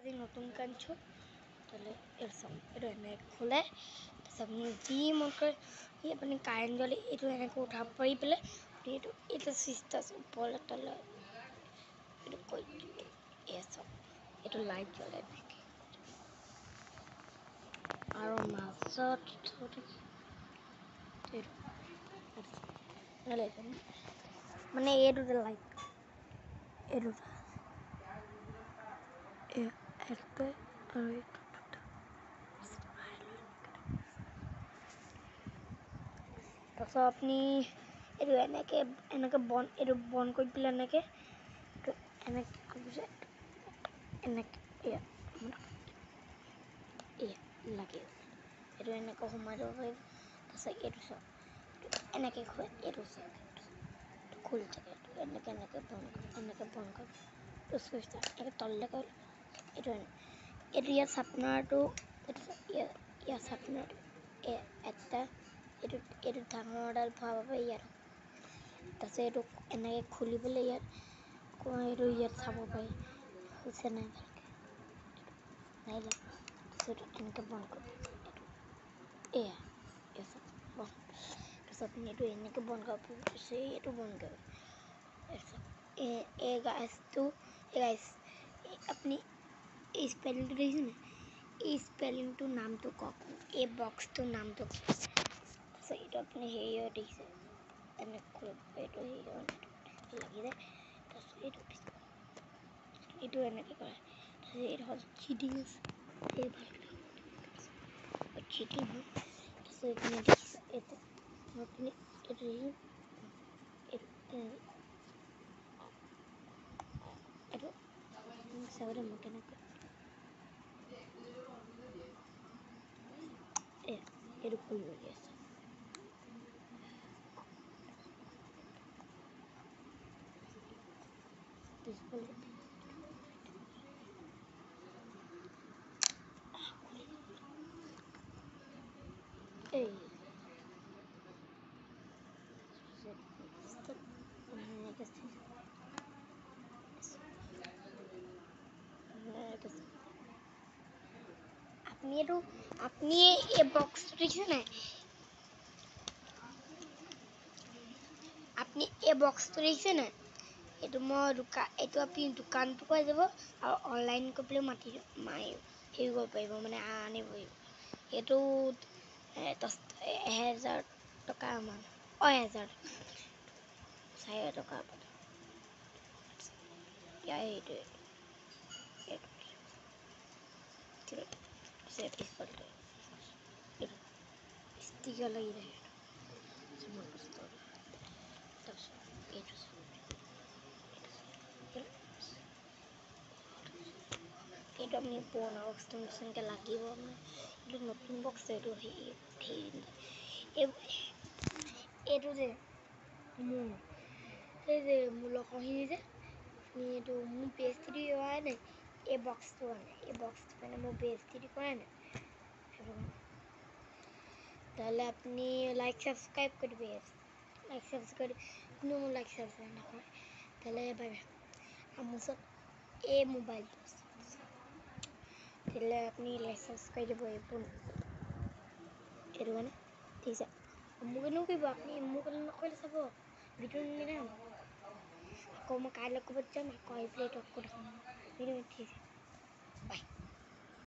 আজি নতুনকৈ আনিছোঁ তাহলে এৰ চাওক এইটো এনেকৈ খোলে তাৰপিছত আপুনি যি মন কৰে সি আপুনি কাৰেণ্ট জ্বলে এইটো এনেকৈ উঠাব পাৰি পেলাই এইটো চিষ্টা আছে ওপৰলৈ তললৈ এইটো কৈ এয়া চাওক এইটো লাইট জ্বলে এনেকৈ আৰু মাজত মানে এইটো লাইট এইটো একটা আৰ এইটো তাৰপিছত আপুনি এইটো এনেকৈ বন কৰি পেলাই এনেকৈ লাগে এইটো এনেকৈ সোমাই দিব পাৰিব তাৰপিছত এইটো চাওক এনেকৈ খুৱাই এইটো চাওক খুলি থাকে এনেকৈ বন্ধ কৰিব এইটো চুইচটা এনেকৈ তললৈ কৰি এইটো ইয়াত চাপনাৰটো ইয়াত চাপনাৰ এটা এইটো ডাঙৰডাল ভৰাব পাৰি ইয়াত তাৰপিছত এইটো এনেকৈ খুলিবলৈ ইয়াত চাব পাৰি হৈছে নাই ভালকৈ নাইলে তাৰপিছত এনেকৈ বন্ধ কৰিব এয়া বন্ধ তাৰপিছত আপুনি এইটো এনেকৈ বন্ধ কৰিব তাৰপিছত এইটো বন্ধ কৰিব তাৰপিছত গাইছ আপুনি এই স্পেলিংটো দেখিছেনে এই স্পেলিংটোৰ নামটো কওক এই বক্সটোৰ নামটো কওক তাৰপিছত এইটো আপুনি হেৰিও দেখিছে এনেকৈ এইটো হেৰি লাগি যায় তাৰপিছত এইটো এনেকৈ কৰে তাৰপিছত এইটো হ'ল চিটিং আছে এই ভালকৈ চিটিং হয় তাৰপিছত এইপিনে দেখিছে এইটো আপুনি এইটো চাবলৈ মই কেনেকৈ এইটো খুলিব দি আছে এই আপনি এই বক্সটো দেখিছে নাই আপনি এই বক্সটো দেখিছে নাই এইটো এইটো আপনি দোকানটো পাই যাব আৰু অনলাইন কৰি পেলাই হেৰি কৰিব পাৰিব মানে আনিব পাৰিব এইটো 1000 টকা মান 1000 4 টকা এইটো ষ্টিকাৰ লাগি থাকে এইটো আপুনি পুৰণা বক্সটো নিচিনাকৈ লাগিব এইটো নতুন বক্স এইটো এইটো যে এই যে মোৰ লগৰখিনি যে আপুনি এইটো মোৰ PhD হোৱাই নাই এই বক্সটো মানে মোৰ PhD কৰাই নাই সেইটো তাহলে আপনি লাইক সাবস্ক্ৰাইব কৰবে লাইক সাবস্ক্ৰাইব কোনো লাইক সাবস্ক্ৰাইব নকৰে তাহলে বাই আমাৰ সব এই মোবাইল তাহলে আপনি লাইক সাবস্ক্ৰাইব দিব এইটো মানে ঠিক আছে মোক এনেও কৰিব আপনি মোক নকৰিলে চাব ভিডিঅ' নিদিনাম আকৌ মই কাইলৈ ক'ৰবাত যাম আকৌ আহি পেলাই এইটো আকৌ দেখাম ভিডিঅ' ঠিক আছে